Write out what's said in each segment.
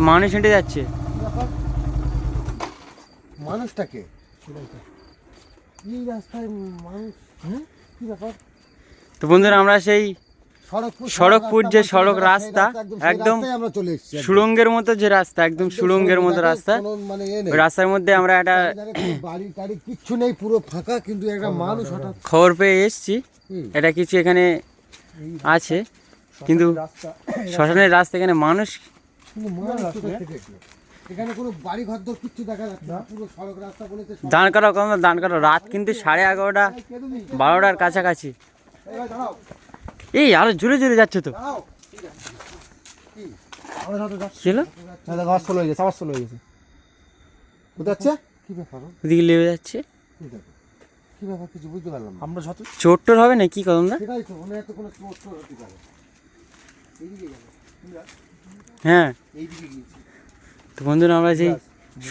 মানুষ হেঁটে যাচ্ছে। মানুষটাকে এই রাস্তায় মানুষ, কি ব্যাপার? তো বন্ধুরা আমরা সেই সড়কপুর যে সড়ক রাস্তা একদম সুড়ঙ্গের মতো যে রাস্তা, একদম সুড়ঙ্গের মতো রাস্তা, ওই রাস্তার মধ্যে আমরা একটা বাড়ি টাড়ি কিচ্ছু নেই, পুরো ফাঁকা, কিন্তু একটা মানুষ হঠাৎ খবর পেয়ে এসছি এটা কিছু এখানে আছে, কিন্তু শ্মশানের রাস্তা, এখানে মানুষ এখানে কোনো বাড়ি ঘর দর কিচ্ছু দেখা যাচ্ছে না, পুরো সড়ক রাস্তা বলেছে। দাঁড় করাও কম, দাঁড় করাও। রাত কিন্তু 11:30 12টার কাছাকাছি। এই আরো জোরে জোরে যাচ্ছে তো, ওদিকে লেবে যাচ্ছে। কি ব্যাপার কিছু বুঝতে পারলাম না। আমরা যত চোট টোট হবে না কি কদম না? সেটাই তো, মনে হয় তো কোনো চোট টোট হতে পারে। এইদিকে গেল, হ্যাঁ। এইদিকে গিয়েছি। তো বন্ধুরা আমরা যে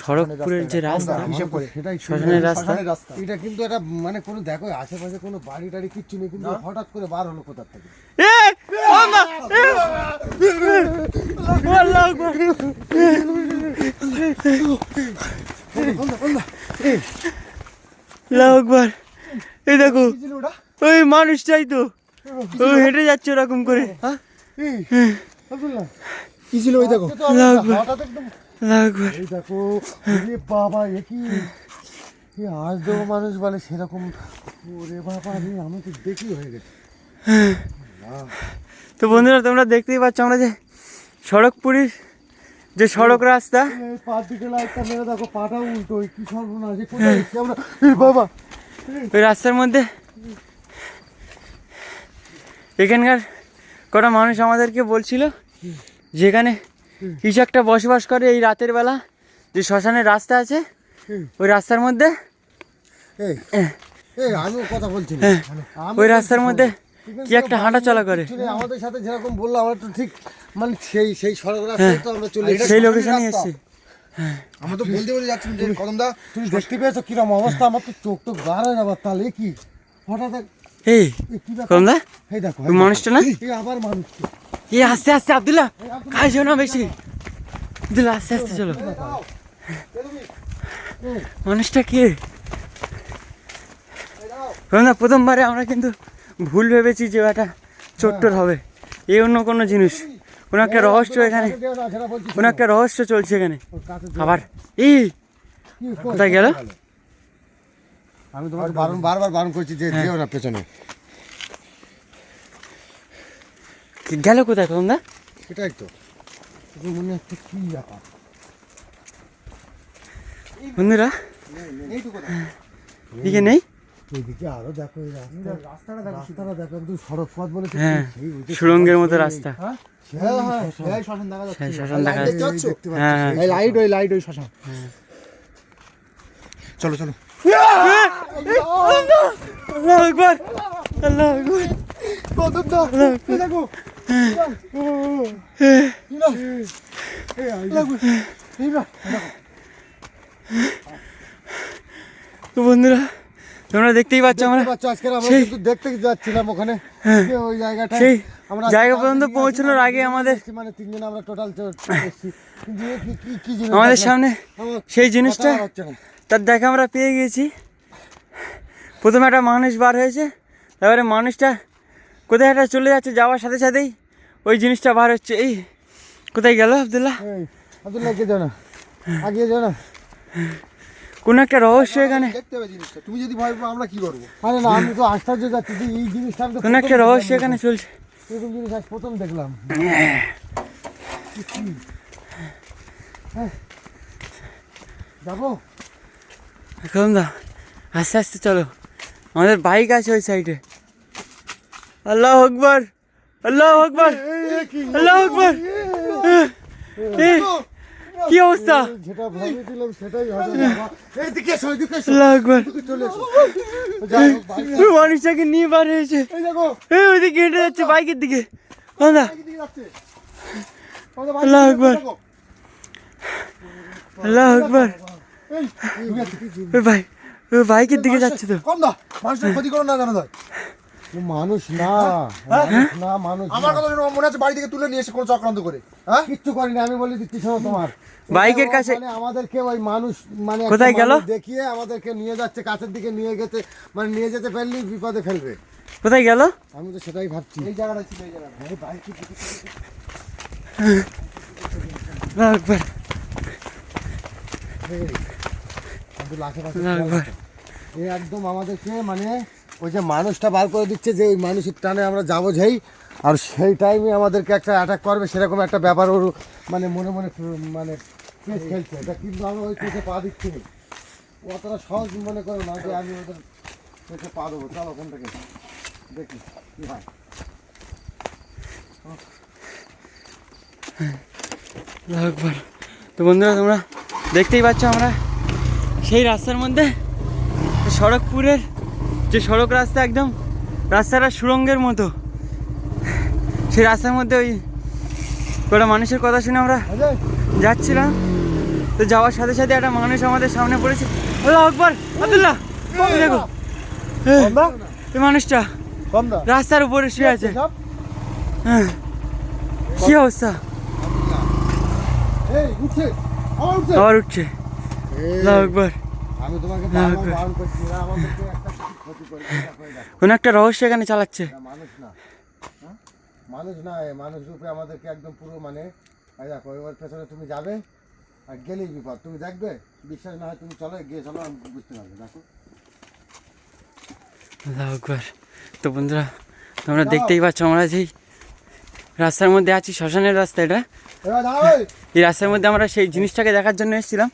সড়কপুরের যে রাস্তা, শ্মশানের রাস্তা, এটা কিন্তু একটা মানে কোনো দেখো আশেপাশে কোনো বাড়ি টাড়ি কিচ্ছু নেই, কিন্তু হঠাৎ করে বার হলো কোথা থেকে। এই দেখো ওই মানুষটাই তো হেঁটে যাচ্ছে ওরকম করে। কি ছিল ওই দেখো, এই দেখো বাবা, এ কি আজ দেবো মানুষ বলে সেরকম। ওরে বাবা রে, আমি তো দেখি হয়ে গেছে। তো বন্ধুরা তোমরা দেখতেই পাচ্ছ আমরা যে সড়কপুরের যে সড়ক রাস্তা, পার দিকে লাইটটা মেরে দেখো, পাটা উল্টো, কি সর্বনাশ, কোথায় আমরা বাবা। ওই রাস্তার মধ্যে এখানকার কটা মানুষ আমাদেরকে বলছিল যেখানে কিছু একটা বসবাস করে এই রাতের বেলা, যে শ্মশানের রাস্তা আছে ওই রাস্তার মধ্যে, আমিও কথা বলছি, ওই রাস্তার মধ্যে কি একটা হাঁটা চলা করে। আমাদের সাথে যেরকম বললো, আমরা তো ঠিক মানে সেই সড়ক রাস্তায় তো আমরা চলে সেই লোকেশনে এসেছি। আমরা তো বলতে বলে যাচ্ছি যে কদমদা তুমি দেখতে পেয়েছো কিরকম অবস্থা, আমার তো চোখ তো গাড়া যাবার, তাহলে কি হঠাৎ এই কদমদা, এই দেখো ওই মানুষটা না, আবার মানুষ, এই আস্তে আস্তে, আব্দুল্লাহ খাইছো না বেশি, আব্দুল্লাহ আস্তে আস্তে চলো। মানুষটা কে? কদমদা প্রথমবারে আমরা কিন্তু ভুল ভেবেছি যে এটা চোট্টর হবে, এই অন্য কোনো জিনিস, কোনো একটা রহস্য এখানে, কোনো একটা রহস্য চলছে এখানে। আবার এই কোথায় গেল? আমি তোমাকে বারবার বারণ করছি যে যেও না পেছনে। গেল কোথায় কদমদা? সেটাই তো মনে হচ্ছে কি ব্যাপার। বন্ধুরা দিকে নেই, এইদিকে আরো দেখো, এই রাস্তাটা দেখো, একদম সড়ক পথ বলে, হ্যাঁ সুড়ঙ্গের মতো রাস্তা, শ্মশান দেখা যাচ্ছে, শ্মশান দেখা যাচ্ছে, হ্যাঁ লাইট ওই শ্মশান। চলো চলো, আল্লাহু আকবার, আল্লাহু আকবার, দেখো তো বন্ধুরা তোমরা দেখতেই পাচ্ছ আমরা দেখতে যাচ্ছিলাম ওখানে, ওই জায়গাটা, সেই জায়গা পর্যন্ত পৌঁছানোর আগে আমাদের মানে তিনজন আমরা টোটাল আমাদের সামনে সেই জিনিসটা তার দেখা আমরা পেয়ে গেছি। প্রথমে একটা মানুষ বার হয়েছে, তারপরে মানুষটা কোথায় একটা চলে যাচ্ছে, যাওয়ার সাথে সাথেই ওই জিনিসটা বার হচ্ছে। এই কোথায় গেল আব্দুল্লাহ? আগিয়ে যাও না, কোন একটা রহস্য এখানে, দেখতে হবে জিনিসটা। তুমি যদি ভয় পাও আমরা কি করবো? আরে না, আমি তো আশ্চর্য যাচ্ছি যে এই জিনিসটা কোন একটা রহস্য এখানে চলছে। এরকম জিনিস আজ প্রথম দেখলাম। যাবো এখন দা আস্তে আস্তে চলো, আমাদের বাইক আছে ওই সাইডে। আল্লাহু আকবার, আল্লাহু আকবার, আল্লাহু আকবার। কি অবস্থা? যেটা ভেবেছিলাম সেটাই হবে। এইদিকে এসো, এইদিকে এসো, আল্লাহু আকবার। চলে এসো। মানুষটাকে নিয়ে বার হয়েছে, এই দেখো, এই ওইদিকে হেঁটে যাচ্ছে বাইকের দিকে। এইদিকে যাচ্ছে। আল্লাহু আকবার, আল্লাহু আকবার। ওই ভাই ওই বাইকের দিকে যাচ্ছে তো। কম দাও, মানুষের ক্ষতি করো না জানো। ও মানুষ না, হ্যাঁ? মানুষ না, মানুষ আমার না। কথা শুনে মনে হচ্ছে বাড়ি থেকে তুলে নিয়ে এসে কোনো চক্রান্ত করে, হ্যাঁ? কিচ্ছু করিনি, আমি বলে দিচ্ছি শোনো তোমার। বাইকের এটা ও কাছে- মানে আমাদেরকে ওই মানুষ মানে একটা কোথায় গেল? মানুষ দেখিয়ে আমাদেরকে নিয়ে যাচ্ছে, কাছের দিকে নিয়ে গেছে, মানে নিয়ে যেতে পারলেই বিপদে ফেলবে। কোথায় গেল? আমি তো সেটাই ভাবছি। এই জায়গাটা ছিল, এই জায়গাটা। এই বাইকে আল্লাহু আকবার, আব্দুল আশেপাশে আল্লাহু আকবার। এই একদম আমাদেরকে মানে ওই যে মানুষটা বার করে দিচ্ছে যে ওই মানুষের টানে আমরা যাবো যেই, আর সেই টাইমে আমাদেরকে একটা অ্যাটাক করবে, সেরকম একটা ব্যাপার ওর মানে মনে মনে মানে পেস খেলছে। এটা কিন্তু আমরা ওই পেসে পা দিচ্ছি না। ও অতটা সহজ মনে করো না যে আমি ওদের পেসে পা দেবো। চলো ওখান থেকে দেখি কি হয়। আল্লাহু আকবার। তো বন্ধুরা তোমরা দেখতেই পাচ্ছ আমরা সেই রাস্তার মধ্যে, সড়কপুরের যে সড়ক রাস্তা, একদম রাস্তাটা সুড়ঙ্গের মতো, সেই রাস্তার মধ্যে ওই কটা মানুষের কথা শুনে আমরা অজয়, যাচ্ছিলাম। তো যাওয়ার সাথে সাথে একটা মানুষ আমাদের সামনে পড়েছে। আল্লাহু আকবার, আব্দুল্লাহ এই দেখো, এই মানুষটা কমদা রাস্তার উপরে শুয়ে আছে। সব হ্যাঁ, কি অবস্থা? এই উঠছে, আবার উঠছে। আবার উঠছে। এই, আল্লাহু আকবার। আমি তোমাকে না, বারবার বারণ করছি না, আমাদেরকে একটা ক্ষতি করে কোনো একটা রহস্য এখানে চালাচ্ছে। মানুষ না, হ্যাঁ? মানুষ না, এ মানুষ রূপে আমাদেরকে একদম পুরো মানে এই দেখো ওর পেছনে তুমি যাবে আর গেলেই বিপদ। তুমি দেখবে, বিশ্বাস না হয় তুমি চলো, গিয়ে চলো, আমি বুঝতে পারবে। দেখো আল্লাহু আকবার। তো বন্ধুরা তোমরা দেখতেই পাচ্ছ আমরা যেই রাস্তার মধ্যে আছি, শ্মশানের রাস্তা এটা, এবার দাঁড়াও, এই। এই রাস্তার মধ্যে আমরা সেই জিনিসটাকে দেখার জন্য এসেছিলাম।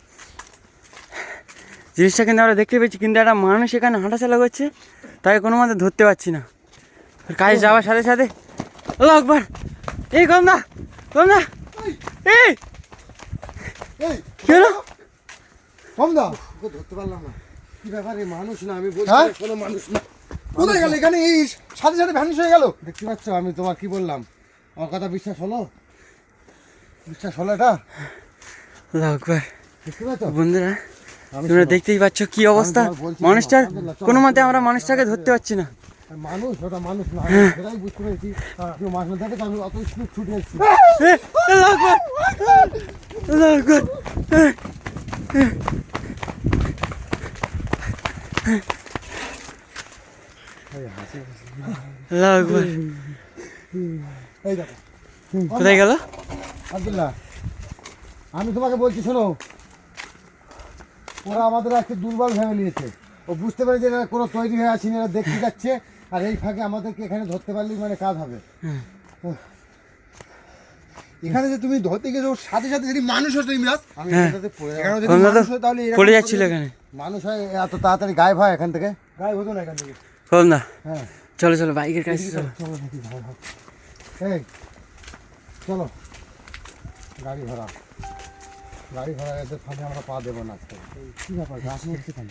জিনিসটা কিন্তু আমরা দেখতে পেয়েছি, কিন্তু একটা মানুষ এখানে হাঁটাচলা করছে, তাকে কোনো মতে ধরতে পারছি না। আর কাজে যাওয়ার সাথে সাথে আল্লাহু আকবার, এই কমদা কমদা, এই এই কি হলো? কমদা, ওকে ধরতে পারলাম না। কি ব্যাপার, এই মানুষ না, আমি বলছি হ্যাঁ? কোনো মানুষ না। কোথায় গেল? এখানে এই সাথে সাথে ভ্যানিশ হয়ে গেল। দেখতে পাচ্ছ আমি তোমার কি বললাম, আমার কথা বিশ্বাস হলো? বিশ্বাস হলো এটা? আল্লাহু আকবার। দেখতে পাচ্ছ বন্ধুরা আমি তোমরা শোনো, দেখতেই পাচ্ছ কি অবস্থা, তোমার বলছি, মানুষটার আলহামদুলিল্লাহ, চলো, কোনো মতে চলো, আমরা চলো, মানুষটাকে ধরতে পারছি না। আর মানুষ, ওটা মানুষ না, আমি সেটাই বুঝতে পেরেছি। কেউ মাছ না দেখে তো আমি অত স্পিড ছুটে এসেছি। আল্লাহু আকবার, আল্লাহু আকবার। আল্লাহু আকবার। এই দেখো কোথায় গেল? আব্দুল্লাহ, আমি তোমাকে বলছি শোনো, ওরা আমাদের আজকে দুর্বল ভেবে নিয়েছে। ও বুঝতে পারে যে এরা কোনো তৈরি হয়ে আসেনি, এরা দেখতে যাচ্ছে, আর এই ফাঁকে আমাদেরকে এখানে ধরতে পারলেই মানে কাজ হবে। এখানে যে তুমি ধরতে গেছো, ওর সাথে সাথে যদি মানুষ হতো ইমরাজ, আমি হ্যাঁ। এটাতে পড়ে এখানে যদি কমলা তো মানুষ হতো তাহলে এরকম পড়ে করে যাচ্ছিল যদি- এখানে। মানুষ হয় এত তাড়াতাড়ি গায়েব হয় এখান থেকে? গায়ে হতো না এখান থেকে। কমলা হ্যাঁ, চলো চলো বাইকের কাছে চলো। চলো দেখি ভাই, ভাই। এই চলো, গাড়ি ভাড়া, গাড়ি ভাড়া, এদের ফাঁকে আমরা পা দেবো না আজকে। কি ব্যাপার, গাছ উঠছে কেন?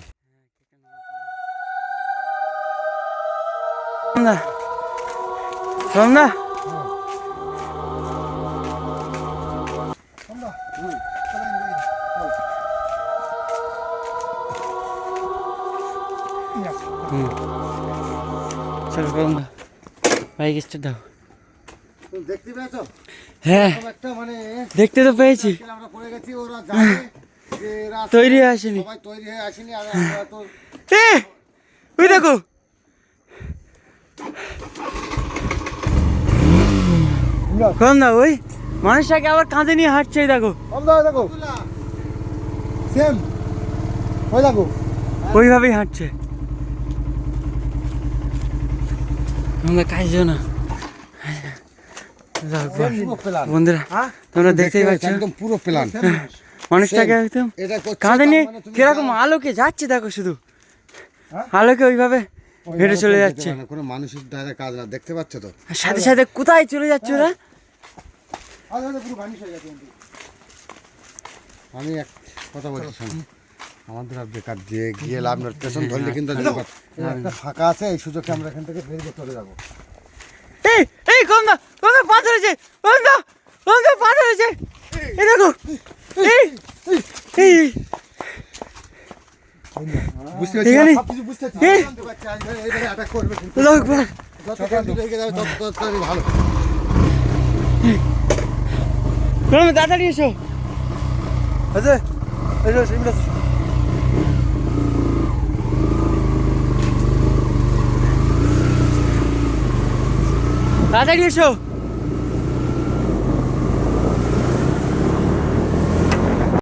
কমলা কমলা, চলো কমলা বাইক স্টার্ট দাও। তুমি দেখতে পেয়েছো? হ্যাঁ এরকম একটা মানে দেখতে তো পেয়েছি, আজকে আমরা পড়ে গেছি, ওরা জানে যে এরা তৈরি হয়ে আসেনি। সবাই তৈরি হয়ে আসেনি, আর আমরা তো এ ওই দেখো, কমলা ওই মানুষটাকে আবার কাঁধে নিয়ে হাঁটছে, এই দেখো কম দাও, দেখো সেম, ওই দেখো ওইভাবেই হাঁটছে। আমরা কাজ না পুরো প্ল্যান। বন্ধুরা তোমরা দেখতেই পাচ্ছ একদম পুরো প্ল্যান। মানুষটাকে একদম এটা করছে কাঁধে নিয়ে মানে তুমি কিরকম যাও। আলোকে যাচ্ছে দেখো, শুধু হ্যাঁ? আলোকে ওইভাবে ওই হেঁটে আলো চলে করে যাচ্ছে। যেতে পারে না, কোনো মানুষের দ্বারা কাজ না, দেখতে পাচ্ছ তো? আর সাথে সাথে কোথায় চলে যাচ্ছে ওরা? আজ হয়তো পুরো ভ্যানিশ হয়ে গেছে কিন্তু। আমি এক কথা বলছি শোনো, আমাদের আর বেকার যে গিয়ে লাভ না, স্টেশন ধরলে কিন্তু আর বিপদ। এই একটা ফাঁকা আছে, এই সুযোগে আমরা এখান থেকে বেরিয়ে চলে যাবো। এই এই কমদা কমদা পা ধরেছে, কমদা কমদা পা ধরেছে, এই দেখো এই এই এই, বুঝতে পারছি, এখানে- সব কিছু বুঝতে পারছি। এই জানতে পারছি, এইবারে attack করবে কিন্তু। আল্লাহু আকবার, যত তাড়াতাড়ি রেখে যাবে তত তাড়াতাড়ি ভালো। তুমি তাড়াতাড়ি এসো। আছে এসো সিমরা তাড়াতাড়ি এসো।